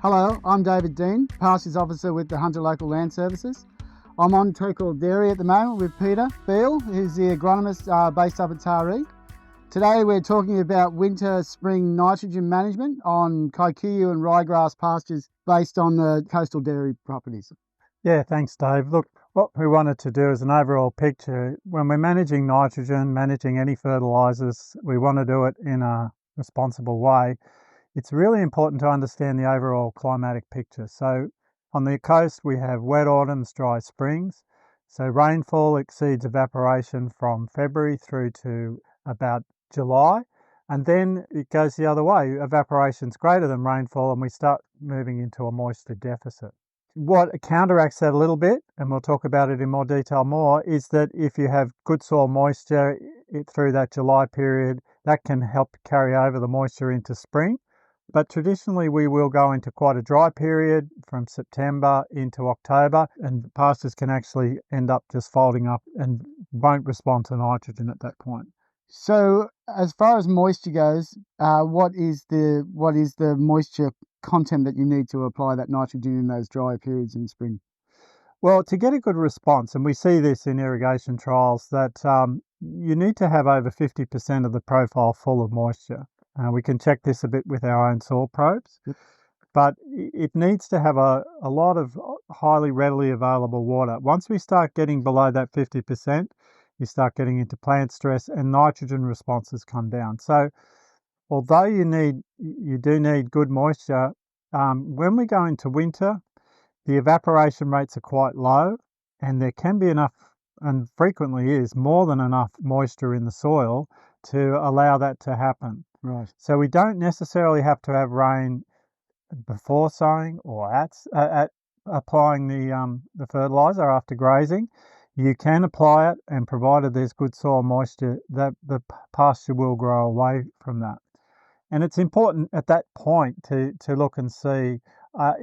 Hello, I'm David Dean, Pastures Officer with the Hunter Local Land Services. I'm on Turkle Dairy at the moment with Peter Beale, who's the agronomist based up at Taree. Today we're talking about winter-spring nitrogen management on kikuyu and ryegrass pastures based on the coastal dairy properties. Yeah, thanks Dave. Look, what we wanted to do is an overall picture. When we're managing nitrogen, managing any fertilisers, we want to do it in a responsible way. It's really important to understand the overall climatic picture. So on the coast we have wet autumns, dry springs. So rainfall exceeds evaporation from February through to about July, and then it goes the other way. Evaporation's greater than rainfall and we start moving into a moisture deficit. What counteracts that a little bit, and we'll talk about it in more detail more, is that if you have good soil moisture through that July period, that can help carry over the moisture into spring. But traditionally we will go into quite a dry period from September into October, and pastures can actually end up just folding up and won't respond to nitrogen at that point. So as far as moisture goes, what is the moisture content that you need to apply that nitrogen in those dry periods in spring? Well, to get a good response, and we see this in irrigation trials, that you need to have over 50% of the profile full of moisture. We can check this a bit with our own soil probes, but it needs to have a lot of highly readily available water. Once we start getting below that 50%, you start getting into plant stress and nitrogen responses come down. So although you do need good moisture, when we go into winter, the evaporation rates are quite low, and there can be enough, and frequently is more than enough moisture in the soil to allow that to happen. Right. So we don't necessarily have to have rain before sowing or at applying the fertilizer after grazing. You can apply it, and provided there's good soil moisture, that the pasture will grow away from that. And it's important at that point to look and see,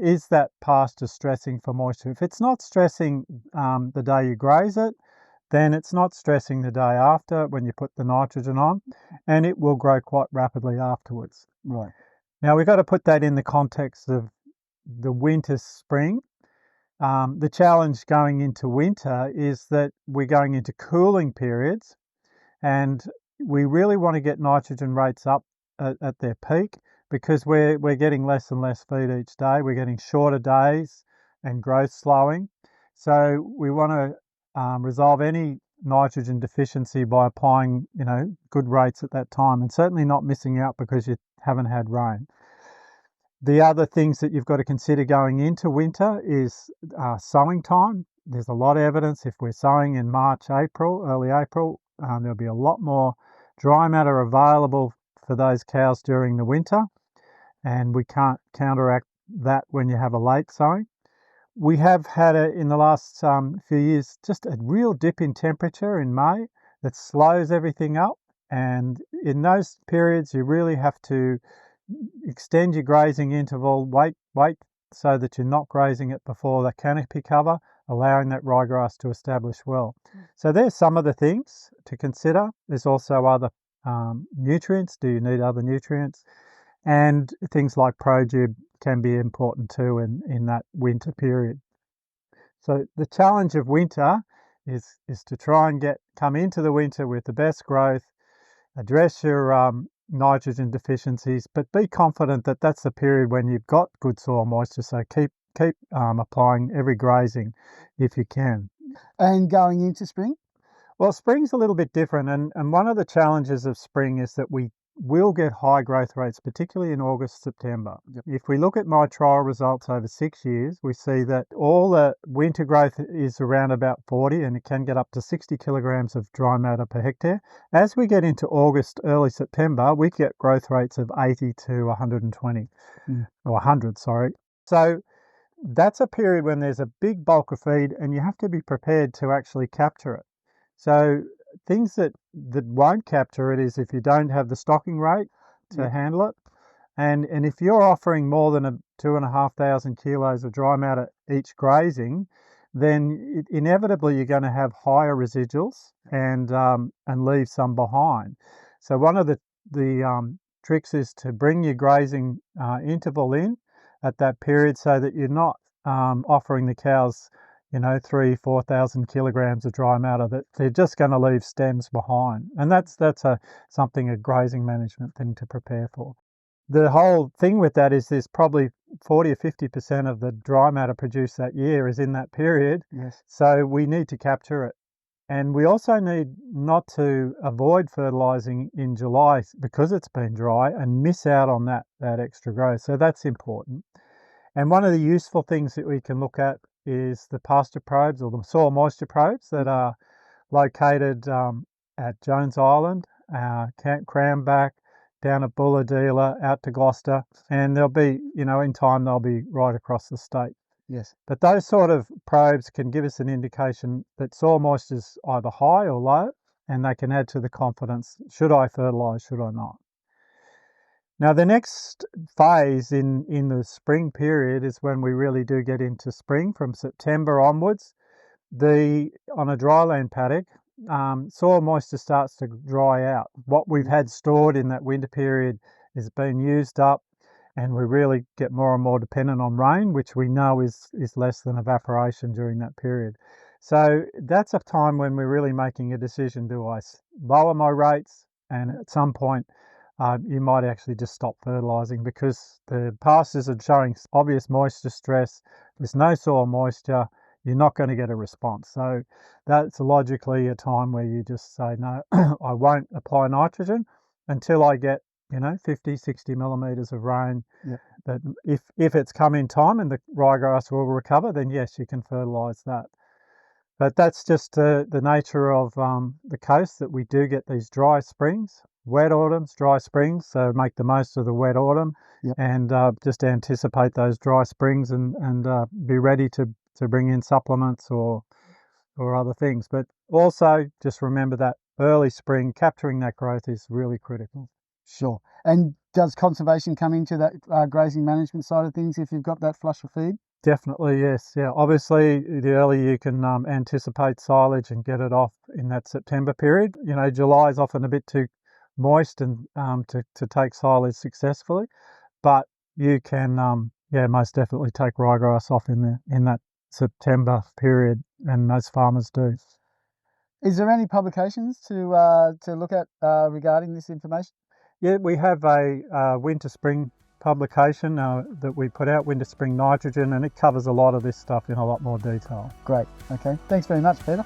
is that pasture stressing for moisture? If it's not stressing the day you graze it, then it's not stressing the day after when you put the nitrogen on, and it will grow quite rapidly afterwards. Right. Now we've got to put that in the context of the winter spring. The challenge going into winter is that we're going into cooling periods, and we really want to get nitrogen rates up at their peak, because we're getting less and less feed each day. We're getting shorter days and growth slowing. So we want to resolve any nitrogen deficiency by applying good rates at that time, and certainly not missing out because you haven't had rain. The other things that you've got to consider going into winter is sowing time. There's a lot of evidence if we're sowing in March, April, early April, there'll be a lot more dry matter available for those cows during the winter, and we can't counteract that when you have a late sowing. We have had in the last few years just a real dip in temperature in May that slows everything up, and in those periods you really have to extend your grazing interval, wait so that you're not grazing it before the canopy cover, allowing that ryegrass to establish well. So there's some of the things to consider. There's also other nutrients. Do you need other nutrients? And things like ProGib can be important too in that winter period. So the challenge of winter is to try and come into the winter with the best growth, address your nitrogen deficiencies, but be confident that that's the period when you've got good soil moisture. So keep applying every grazing if you can. And going into spring? Well, spring's a little bit different, and one of the challenges of spring is that we will get high growth rates, particularly in August, September. Yep. If we look at my trial results over 6 years, we see that all the winter growth is around about 40, and it can get up to 60 kilograms of dry matter per hectare. As we get into August, early September, we get growth rates of 80 to 120, or 100, sorry. So that's a period when there's a big bulk of feed, and you have to be prepared to actually capture it. So things that won't capture it is if you don't have the stocking rate to handle it, and if you're offering more than 2,500 kilos of dry matter each grazing, then inevitably you're going to have higher residuals and leave some behind. So one of the tricks is to bring your grazing interval in at that period so that you're not offering the cows 3,000-4,000 kilograms of dry matter, that they're just going to leave stems behind. And that's a grazing management thing to prepare for. The whole thing with that is there's probably 40 or 50% of the dry matter produced that year is in that period. Yes. So we need to capture it. And we also need not to avoid fertilising in July because it's been dry and miss out on that extra growth. So that's important. And one of the useful things that we can look at is the pasture probes or the soil moisture probes that are located at Jones Island, Cranback, down at Bulahdelah, out to Gloucester, and they'll be, in time they'll be right across the state. Yes. But those sort of probes can give us an indication that soil moisture is either high or low, and they can add to the confidence, should I fertilise, should I not? Now the next phase in the spring period is when we really do get into spring, from September onwards. On a dryland paddock, soil moisture starts to dry out. What we've had stored in that winter period is being used up, and we really get more and more dependent on rain, which we know is less than evaporation during that period. So that's a time when we're really making a decision. Do I lower my rates? And at some point, you might actually just stop fertilising, because the pastures are showing obvious moisture stress. There's no soil moisture. You're not going to get a response. So that's logically a time where you just say, no, I won't apply nitrogen until I get 50, 60 millimetres of rain. Yep. That if it's come in time and the ryegrass will recover, then yes, you can fertilise that. But that's just the nature of the coast, that we do get these dry springs, wet autumns, dry springs. So make the most of the wet autumn. Yep. And just anticipate those dry springs and be ready to bring in supplements or other things. But also just remember that early spring, capturing that growth is really critical. Sure. And does conservation come into that grazing management side of things if you've got that flush of feed? Definitely, yes. Yeah, obviously the earlier you can anticipate silage and get it off in that September period. July is often a bit too moist and to take silage successfully, but you can most definitely take ryegrass off in that September period, and most farmers do. Is there any publications to look at regarding this information? Yeah, we have a winter-spring publication that we put out, Winter-Spring Nitrogen, and it covers a lot of this stuff in a lot more detail. Great. Okay. Thanks very much, Peter.